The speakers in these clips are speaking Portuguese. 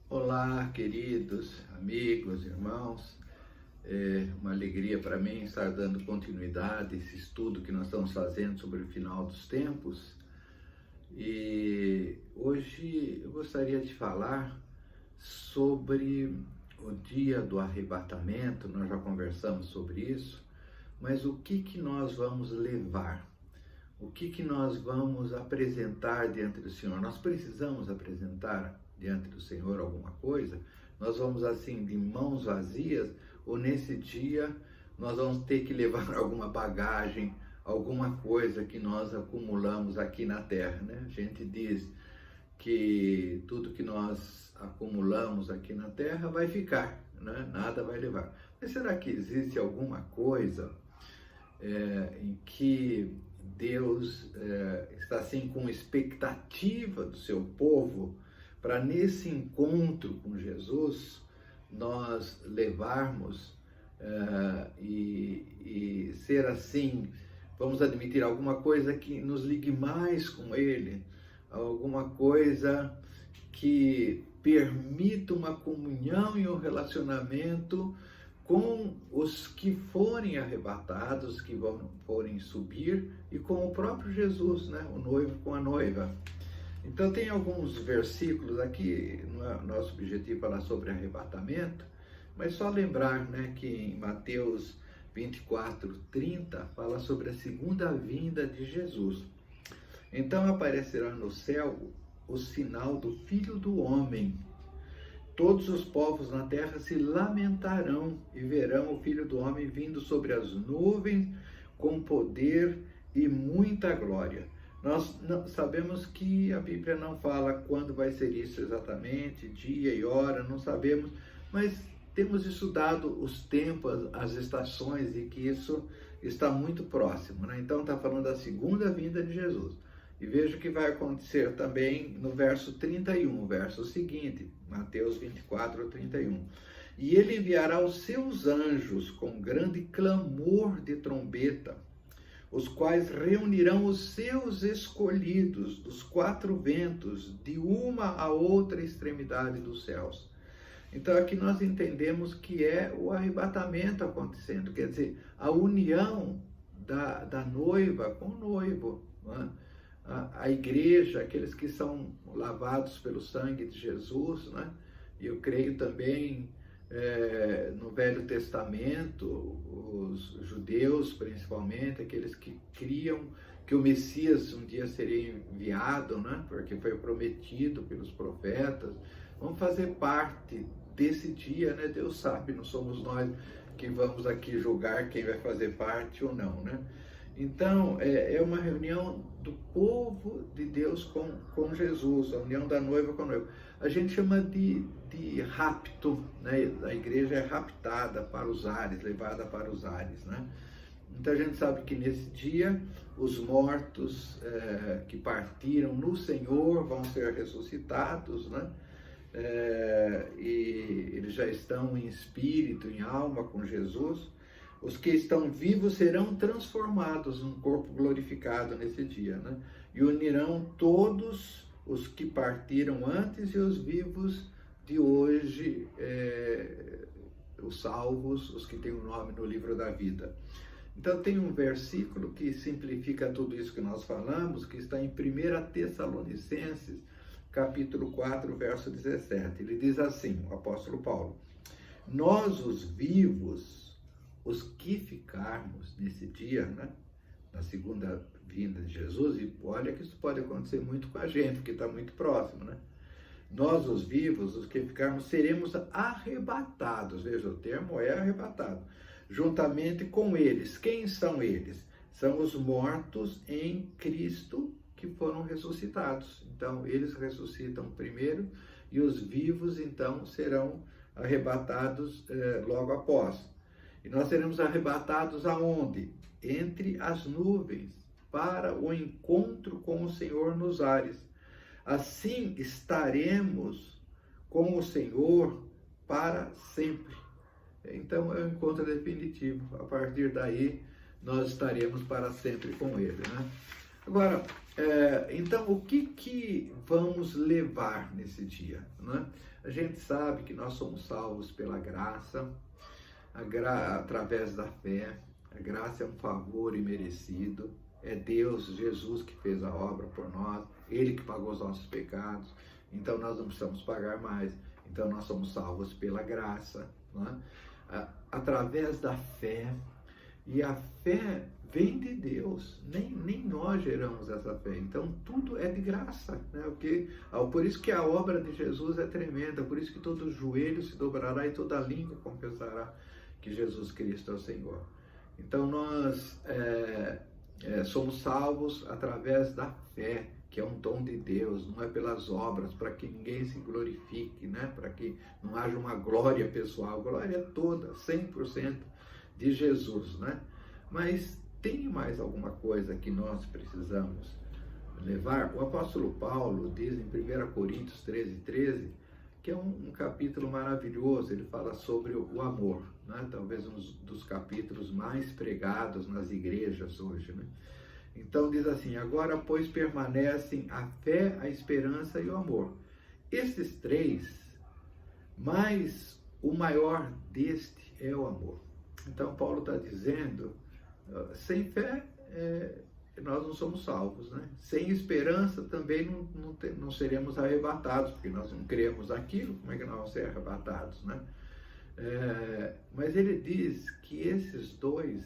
Olá, queridos amigos, irmãos. É uma alegria para mim estar dando continuidade a esse estudo que nós estamos fazendo sobre o final dos tempos. E hoje eu gostaria de falar sobre o dia do arrebatamento. Nós já conversamos sobre isso, mas o que nós vamos levar? O que nós vamos apresentar diante do Senhor? Nós precisamos apresentar diante do Senhor alguma coisa? Nós vamos assim de mãos vazias, ou nesse dia nós vamos ter que levar alguma bagagem, alguma coisa que nós acumulamos aqui na terra, né? A gente diz que tudo que nós acumulamos aqui na terra vai ficar, né? Nada vai levar. Mas será que existe alguma coisa em que Deus está assim com expectativa do seu povo para nesse encontro com Jesus nós levarmos e ser assim, vamos admitir alguma coisa que nos ligue mais com Ele, alguma coisa que permita uma comunhão e um relacionamento com os que forem arrebatados, que forem subir, e com o próprio Jesus, né? O noivo com a noiva. Então tem alguns versículos aqui, não é nosso objetivo falar sobre arrebatamento, mas só lembrar, né, que em Mateus 24:30 fala sobre a segunda vinda de Jesus. Então aparecerá no céu o sinal do Filho do Homem. Todos os povos na terra se lamentarão e verão o Filho do Homem vindo sobre as nuvens com poder e muita glória. Nós sabemos que a Bíblia não fala quando vai ser isso exatamente, dia e hora, não sabemos, mas temos estudado os tempos, as estações, e que isso está muito próximo, né? Então está falando da segunda vinda de Jesus. E veja o que vai acontecer também no verso 31, o verso seguinte, Mateus 24:31. E ele enviará os seus anjos com grande clamor de trombeta, os quais reunirão os seus escolhidos dos quatro ventos, de uma a outra extremidade dos céus. Então aqui nós entendemos que é o arrebatamento acontecendo, quer dizer, a união da noiva com o noivo, não é? A igreja, aqueles que são lavados pelo sangue de Jesus, né? E eu creio também no Velho Testamento, os judeus principalmente, aqueles que criam que o Messias um dia seria enviado, né? Porque foi prometido pelos profetas, vão fazer parte desse dia, né? Deus sabe, não somos nós que vamos aqui julgar quem vai fazer parte ou não, né? Então, é uma reunião do povo de Deus com Jesus, a união da noiva com o noivo. A gente chama de rapto, né? A igreja é raptada para os ares, levada para os ares, né? Então a gente sabe que nesse dia os mortos que partiram no Senhor vão ser ressuscitados, né? E eles já estão em espírito, em alma com Jesus. Os que estão vivos serão transformados num corpo glorificado nesse dia, né? E unirão todos os que partiram antes e os vivos de hoje, os salvos, os que têm o nome no livro da vida. Então tem um versículo que simplifica tudo isso que nós falamos, que está em 1 Tessalonicenses, capítulo 4, verso 17. Ele diz assim, o apóstolo Paulo: nós os vivos, os que ficarmos nesse dia, né, na segunda vinda de Jesus, e olha que isso pode acontecer muito com a gente, porque está muito próximo, né? Nós, os vivos, os que ficarmos, seremos arrebatados, veja, o termo é arrebatado, juntamente com eles. Quem são eles? São os mortos em Cristo que foram ressuscitados. Então, eles ressuscitam primeiro e os vivos, então, serão arrebatados logo após. E nós seremos arrebatados aonde? Entre as nuvens, para o encontro com o Senhor nos ares. Assim estaremos com o Senhor para sempre. Então é o encontro definitivo. A partir daí, nós estaremos para sempre com Ele, né? Agora, Então, o que vamos levar nesse dia, né? A gente sabe que nós somos salvos pela graça, através da fé. A graça é um favor imerecido. É Deus, Jesus, que fez a obra por nós. Ele que pagou os nossos pecados. Então, nós não precisamos pagar mais. Então, nós somos salvos pela graça, né? Através da fé. E a fé vem de Deus, nem nós geramos essa fé. Então, tudo é de graça, né? Por isso que a obra de Jesus é tremenda, por isso que todo joelho se dobrará e toda língua confessará que Jesus Cristo é o Senhor. Então, nós somos salvos através da fé, que é um dom de Deus, não é pelas obras, para que ninguém se glorifique, né? Para que não haja uma glória pessoal, glória toda, 100% de Jesus, né? Mas tem mais alguma coisa que nós precisamos levar? O apóstolo Paulo diz em 1 Coríntios 13, que é um capítulo maravilhoso. Ele fala sobre o amor, né? Talvez um dos capítulos mais pregados nas igrejas hoje, né? Então diz assim: agora, pois, permanecem a fé, a esperança e o amor. Esses três, mas o maior deste é o amor. Então, Paulo está dizendo, sem fé, nós não somos salvos, né? Sem esperança também não seremos arrebatados, porque nós não cremos naquilo, como é que nós vamos ser arrebatados, né? Mas ele diz que esses dois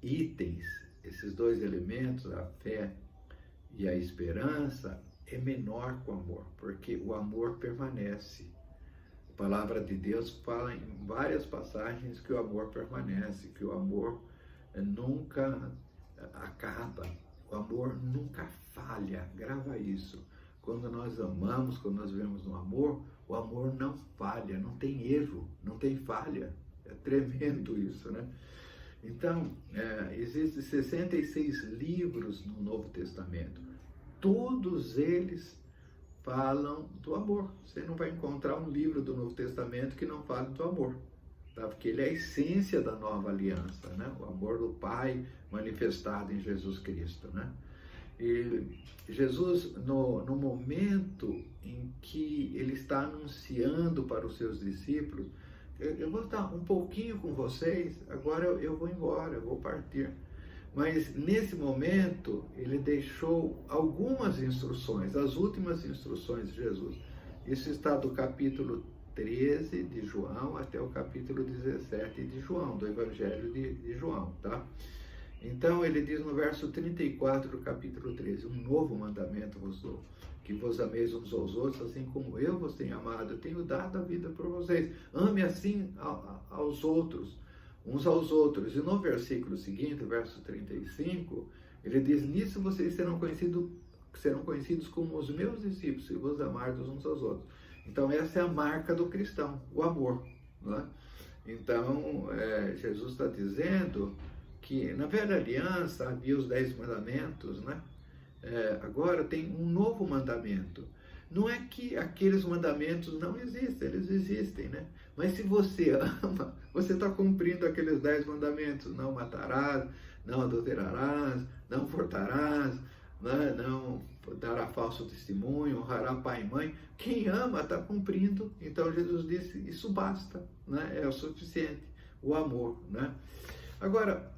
itens, esses dois elementos, a fé e a esperança, é menor que o amor, porque o amor permanece. A palavra de Deus fala em várias passagens que o amor permanece, que o amor nunca acaba, o amor nunca falha. Grava isso. Quando nós amamos, quando nós vivemos no amor, o amor não falha, não tem erro, não tem falha. É tremendo isso, né? Então, existem 66 livros no Novo Testamento. Todos eles falam do amor. Você não vai encontrar um livro do Novo Testamento que não fale do amor, tá? Porque ele é a essência da nova aliança, né? O amor do Pai manifestado em Jesus Cristo, né? E Jesus, no momento em que ele está anunciando para os seus discípulos, eu vou estar um pouquinho com vocês, agora eu vou embora, eu vou partir. Mas nesse momento, ele deixou algumas instruções, as últimas instruções de Jesus. Isso está do capítulo 13 de João até o capítulo 17 de João, do Evangelho de João, tá? Então, ele diz no verso 34 do capítulo 13, um novo mandamento vos dou, que vos ameis uns aos outros, assim como eu vos tenho amado, eu tenho dado a vida por vocês. Ame assim aos outros, uns aos outros. E no versículo seguinte, verso 35, ele diz: nisso vocês serão conhecidos como os meus discípulos, se vos amardes uns aos outros. Então, essa é a marca do cristão, o amor, né? Então, Jesus está dizendo que na velha aliança havia os 10 mandamentos, né? Agora tem um novo mandamento. Não é que aqueles mandamentos não existem, eles existem, né? Mas se você ama, você está cumprindo aqueles 10 mandamentos. Não matarás, não adulterarás, não furtarás, né? Não dará falso testemunho, honrará pai e mãe. Quem ama está cumprindo. Então Jesus disse, isso basta, né? É o suficiente, o amor, né? Agora,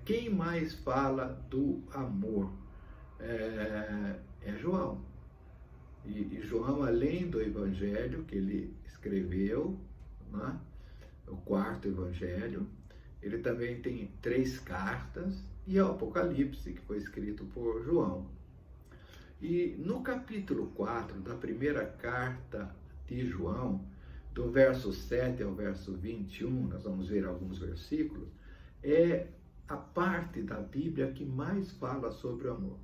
quem mais fala do amor? É João. E João, além do evangelho que ele escreveu, né, o quarto evangelho, ele também tem 3 cartas e o Apocalipse, que foi escrito por João. E no capítulo 4 da primeira carta de João, do verso 7 ao verso 21, nós vamos ver alguns versículos, é a parte da Bíblia que mais fala sobre o amor.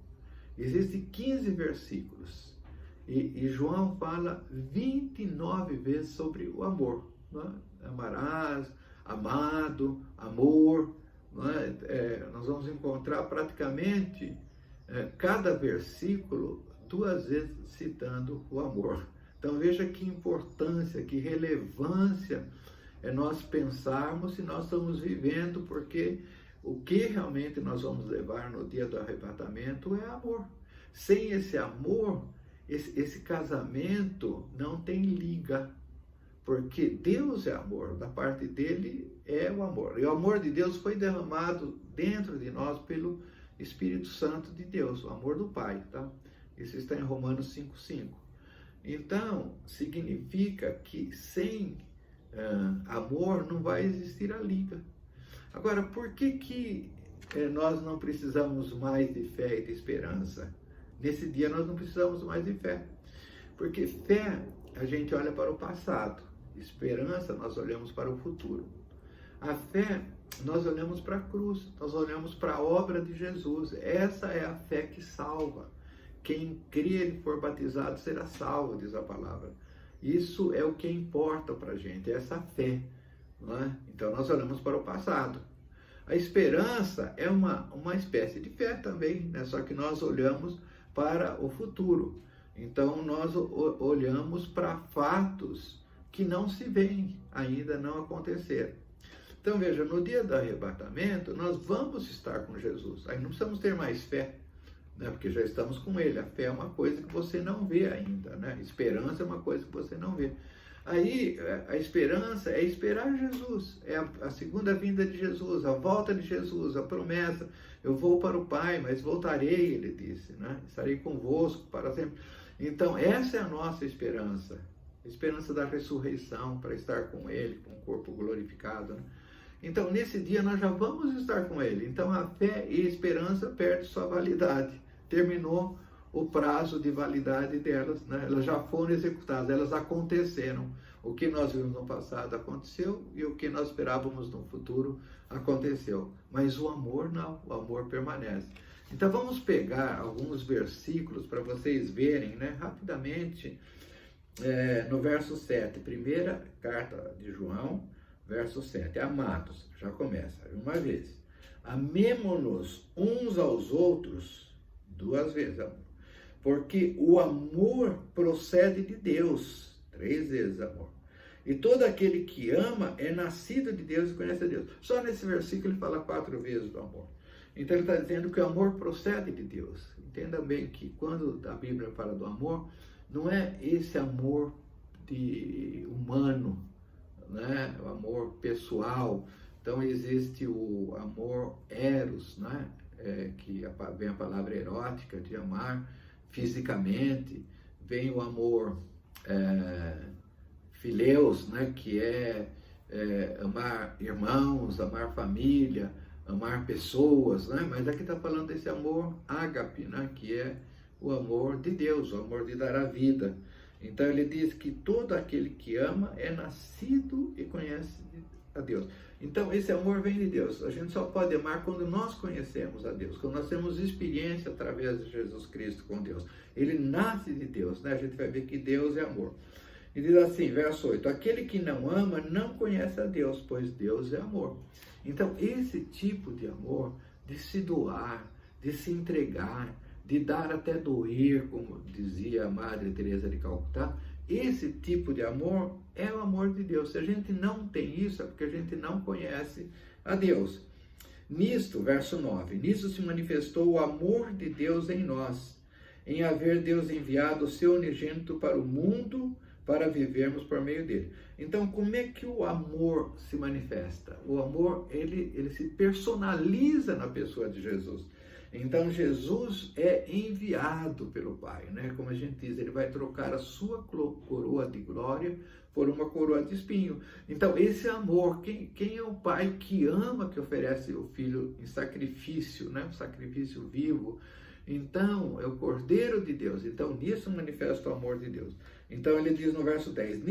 Existem 15 versículos e João fala 29 vezes sobre o amor, né? Amarás, amado, amor, né? Nós vamos encontrar praticamente cada versículo 2 vezes citando o amor. Então veja que importância, que relevância é nós pensarmos se nós estamos vivendo, porque o que realmente nós vamos levar no dia do arrebatamento é amor. Sem esse amor, esse casamento não tem liga, porque Deus é amor, da parte dele é o amor. E o amor de Deus foi derramado dentro de nós pelo Espírito Santo de Deus, o amor do Pai, tá? Isso está em Romanos 5,5. Então, significa que sem amor não vai existir a liga. Agora, por que nós não precisamos mais de fé e de esperança? Nesse dia nós não precisamos mais de fé. Porque fé, a gente olha para o passado. Esperança, nós olhamos para o futuro. A fé, nós olhamos para a cruz. Nós olhamos para a obra de Jesus. Essa é a fé que salva. Quem crer e for batizado será salvo, diz a palavra. Isso é o que importa para a gente, essa fé. Não é? Então nós olhamos para o passado. A esperança é uma espécie de fé também, né? Só que nós olhamos para o futuro. Então nós olhamos para fatos que não se veem, ainda não aconteceram. Então veja, no dia do arrebatamento nós vamos estar com Jesus. Aí não precisamos ter mais fé, né? Porque já estamos com ele. A fé é uma coisa que você não vê ainda, né? Esperança é uma coisa que você não vê. Aí a esperança é esperar Jesus, é a segunda vinda de Jesus, a volta de Jesus, a promessa. Eu vou para o Pai, mas voltarei, ele disse, né? Estarei convosco para sempre. Então essa é a nossa esperança, a esperança da ressurreição, para estar com ele, com o corpo glorificado, né? Então nesse dia nós já vamos estar com ele. Então a fé e a esperança perdem sua validade, terminou o prazo de validade delas, né? Elas já foram executadas, elas aconteceram. O que nós vimos no passado aconteceu e o que nós esperávamos no futuro aconteceu. Mas o amor não, o amor permanece. Então vamos pegar alguns versículos para vocês verem, né, rapidamente, no verso 7, primeira carta de João, verso 7. Amados, já começa, uma vez. Amemo-nos uns aos outros, duas vezes, amor. Porque o amor procede de Deus. 3 vezes amor. E todo aquele que ama é nascido de Deus e conhece a Deus. Só nesse versículo ele fala 4 vezes do amor. Então ele está dizendo que o amor procede de Deus. Entenda bem que quando a Bíblia fala do amor, não é esse amor humano, né? O amor pessoal. Então existe o amor eros, né? Que vem a palavra erótica, de amar fisicamente, vem o amor fileus, né, que é amar irmãos, amar família, amar pessoas, né? Mas aqui está falando desse amor ágape, né, que é o amor de Deus, o amor de dar a vida. Então ele diz que todo aquele que ama é nascido e conhece a Deus. Então esse amor vem de Deus. A gente só pode amar quando nós conhecemos a Deus, quando nós temos experiência através de Jesus Cristo com Deus. Ele nasce de Deus, né? A gente vai ver que Deus é amor. E diz assim, verso 8, aquele que não ama não conhece a Deus, pois Deus é amor. Então esse tipo de amor, de se doar, de se entregar, de dar até doer, como dizia a Madre Teresa de Calcutá, esse tipo de amor é o amor de Deus. Se a gente não tem isso, é porque a gente não conhece a Deus. Nisto, verso 9, nisto se manifestou o amor de Deus em nós, em haver Deus enviado o seu unigênito para o mundo, para vivermos por meio dele. Então, como é que o amor se manifesta? O amor, ele se personaliza na pessoa de Jesus. Então, Jesus é enviado pelo Pai, né? Como a gente diz, ele vai trocar a sua coroa de glória por uma coroa de espinho. Então, esse amor, quem é o Pai que ama, que oferece o Filho em sacrifício, né? Um sacrifício vivo? Então, é o Cordeiro de Deus. Então, nisso manifesta o amor de Deus. Então, ele diz no verso 10,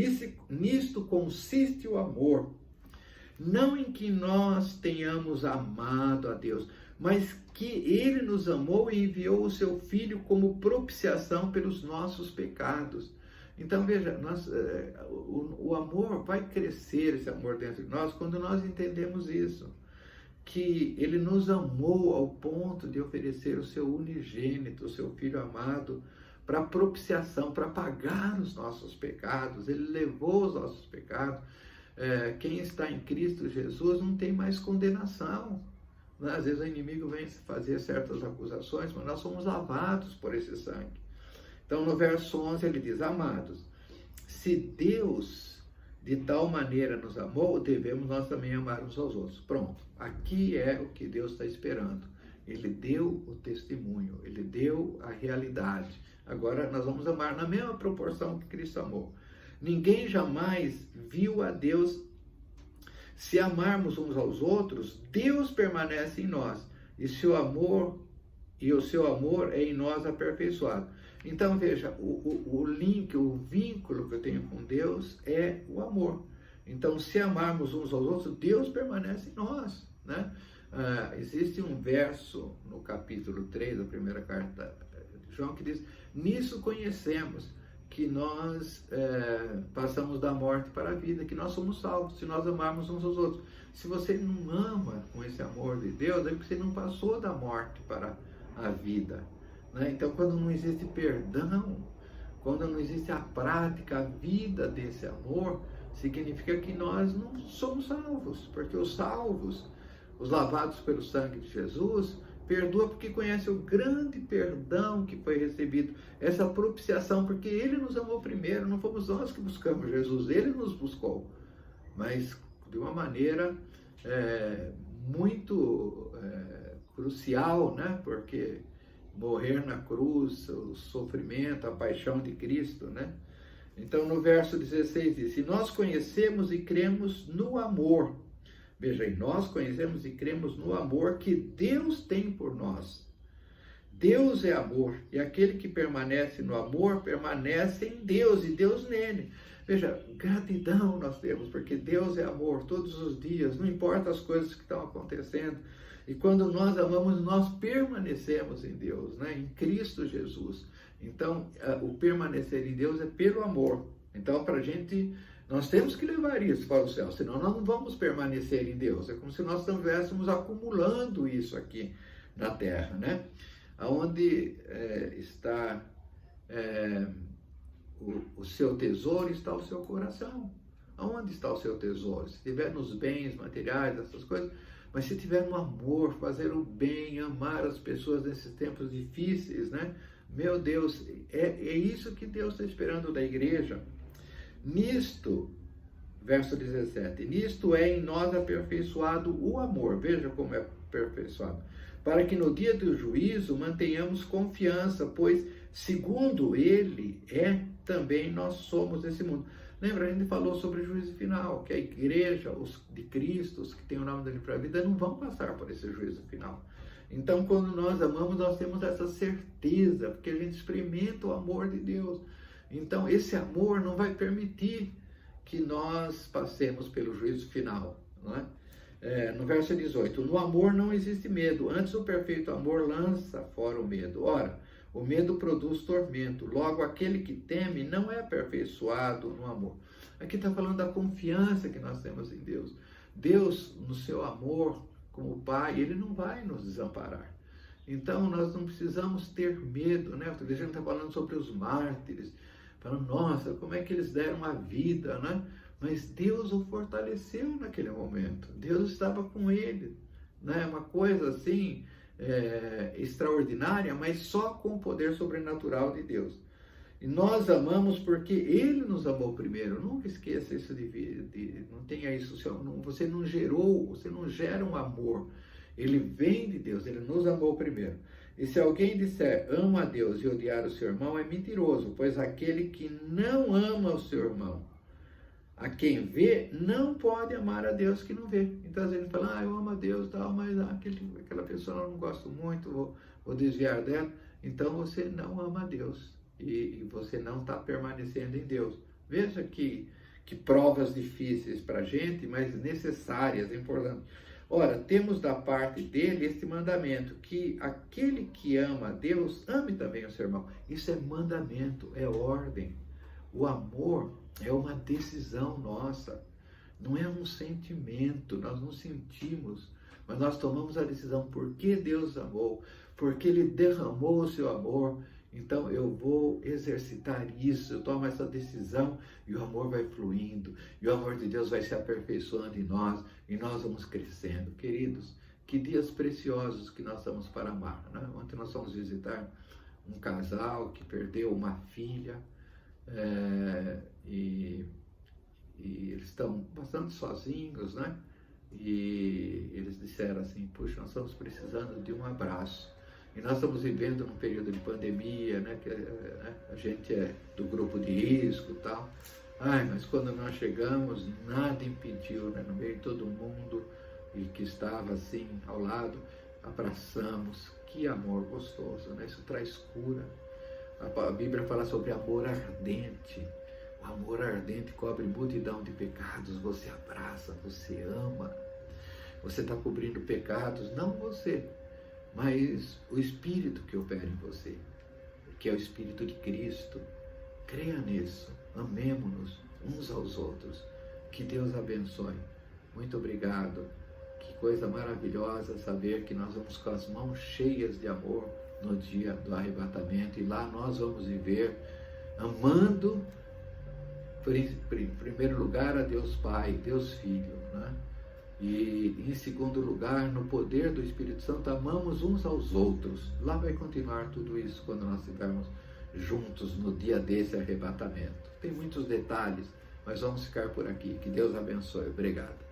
nisto consiste o amor, não em que nós tenhamos amado a Deus, mas que ele nos amou e enviou o seu Filho como propiciação pelos nossos pecados. Então, veja, o amor vai crescer, esse amor dentro de nós, quando nós entendemos isso. Que ele nos amou ao ponto de oferecer o seu unigênito, o seu Filho amado, para propiciação, para pagar os nossos pecados. Ele levou os nossos pecados. Quem está em Cristo Jesus não tem mais condenação. Né? Às vezes o inimigo vem fazer certas acusações, mas nós somos lavados por esse sangue. Então no verso 11 ele diz: amados, se Deus de tal maneira nos amou, devemos nós também amar uns aos outros. Pronto, aqui é o que Deus está esperando. Ele deu o testemunho, ele deu a realidade. Agora nós vamos amar na mesma proporção que Cristo amou. Ninguém jamais viu a Deus. Se amarmos uns aos outros, Deus permanece em nós, e o seu amor é em nós aperfeiçoado. Então veja, o link, o vínculo que eu tenho com Deus é o amor. Então, se amarmos uns aos outros, Deus permanece em nós, né? Existe um verso no capítulo 3 da primeira carta de João que diz: nisso conhecemos que nós passamos da morte para a vida, que nós somos salvos, se nós amarmos uns aos outros. Se você não ama com esse amor de Deus, é porque você não passou da morte para a vida. Né? Então, quando não existe perdão, quando não existe a prática, a vida desse amor, significa que nós não somos salvos, porque os salvos, os lavados pelo sangue de Jesus, perdoa porque conhece o grande perdão que foi recebido, essa propiciação, porque Ele nos amou primeiro, não fomos nós que buscamos Jesus, Ele nos buscou, mas de uma maneira muito crucial, né? Porque morrer na cruz, o sofrimento, a paixão de Cristo, né? Então no verso 16 diz: e nós conhecemos e cremos no amor. Veja aí, nós conhecemos e cremos no amor que Deus tem por nós. Deus é amor, e aquele que permanece no amor, permanece em Deus, e Deus nele. Veja, gratidão nós temos, porque Deus é amor todos os dias, não importa as coisas que estão acontecendo. E quando nós amamos, nós permanecemos em Deus, né? Em Cristo Jesus. Então, o permanecer em Deus é pelo amor. Então, para a gente, nós temos que levar isso para o céu, senão nós não vamos permanecer em Deus. É como se nós estivéssemos acumulando isso aqui na terra, né? Onde está o seu tesouro, está o seu coração. Aonde está o seu tesouro? Se estiver nos bens materiais, essas coisas, mas se tiver no amor, fazer o bem, amar as pessoas nesses tempos difíceis, né? Meu Deus, é isso que Deus está esperando da igreja. Nisto, verso 17, nisto é em nós aperfeiçoado o amor. Veja como é aperfeiçoado. Para que no dia do juízo mantenhamos confiança, pois segundo Ele também nós somos desse mundo. Lembra, a gente falou sobre o juízo final, que a igreja, os de Cristo, os que têm o nome dele para a vida, não vão passar por esse juízo final. Então, quando nós amamos, nós temos essa certeza, porque a gente experimenta o amor de Deus. Então, esse amor não vai permitir que nós passemos pelo juízo final, não é? No verso 18, no amor não existe medo, antes o perfeito amor lança fora o medo. Ora, o medo produz tormento, logo aquele que teme não é aperfeiçoado no amor. Aqui está falando da confiança que nós temos em Deus. Deus, no seu amor, como Pai, Ele não vai nos desamparar. Então, nós não precisamos ter medo, né? Outra vez a gente está falando sobre os mártires, falando, nossa, como é que eles deram a vida, né? Mas Deus o fortaleceu naquele momento. Deus estava com ele, né? Uma coisa assim extraordinária, mas só com o poder sobrenatural de Deus. E nós amamos porque Ele nos amou primeiro. Nunca esqueça isso não tenha isso. Você não gerou, você não gera um amor. Ele vem de Deus, Ele nos amou primeiro. E se alguém disser, amo a Deus e odiar o seu irmão, é mentiroso, pois aquele que não ama o seu irmão, a quem vê, não pode amar a Deus que não vê. Então, às vezes, ele fala, eu amo a Deus, tal, mas aquela pessoa eu não gosto muito, vou desviar dela. Então, você não ama a Deus e você não está permanecendo em Deus. Veja que provas difíceis para a gente, mas necessárias, importantes. Ora, temos da parte dele este mandamento, que aquele que ama a Deus, ame também o seu irmão. Isso é mandamento, é ordem. O amor é uma decisão nossa, não é um sentimento, nós não sentimos, mas nós tomamos a decisão porque Deus amou, porque Ele derramou o seu amor. Então eu vou exercitar isso, eu tomo essa decisão e o amor vai fluindo, e o amor de Deus vai se aperfeiçoando em nós, e nós vamos crescendo. Queridos, Que dias preciosos que nós estamos para amar, né? Ontem nós fomos visitar um casal que perdeu uma filha, e eles estão bastante sozinhos, né? E eles disseram assim, puxa, nós estamos precisando de um abraço. E nós estamos vivendo num período de pandemia, né? Que a gente é do grupo de risco e tal. Ai, mas quando nós chegamos, nada impediu, né? No meio de todo mundo e que estava assim ao lado, abraçamos. Que amor gostoso, né? Isso traz cura. A Bíblia fala sobre amor ardente. O amor ardente cobre multidão de pecados. Você abraça, você ama. Você está cobrindo pecados, não você, mas o Espírito que opera em você, que é o Espírito de Cristo. Creia nisso. Amemo-nos uns aos outros. Que Deus abençoe. Muito obrigado. Que coisa maravilhosa saber que nós vamos com as mãos cheias de amor no dia do arrebatamento. E lá nós vamos viver amando, em primeiro lugar, a Deus Pai, Deus Filho, né? E em segundo lugar, no poder do Espírito Santo, amamos uns aos outros. Lá vai continuar tudo isso quando nós estivermos juntos no dia desse arrebatamento. Tem muitos detalhes, mas vamos ficar por aqui. Que Deus abençoe. Obrigado.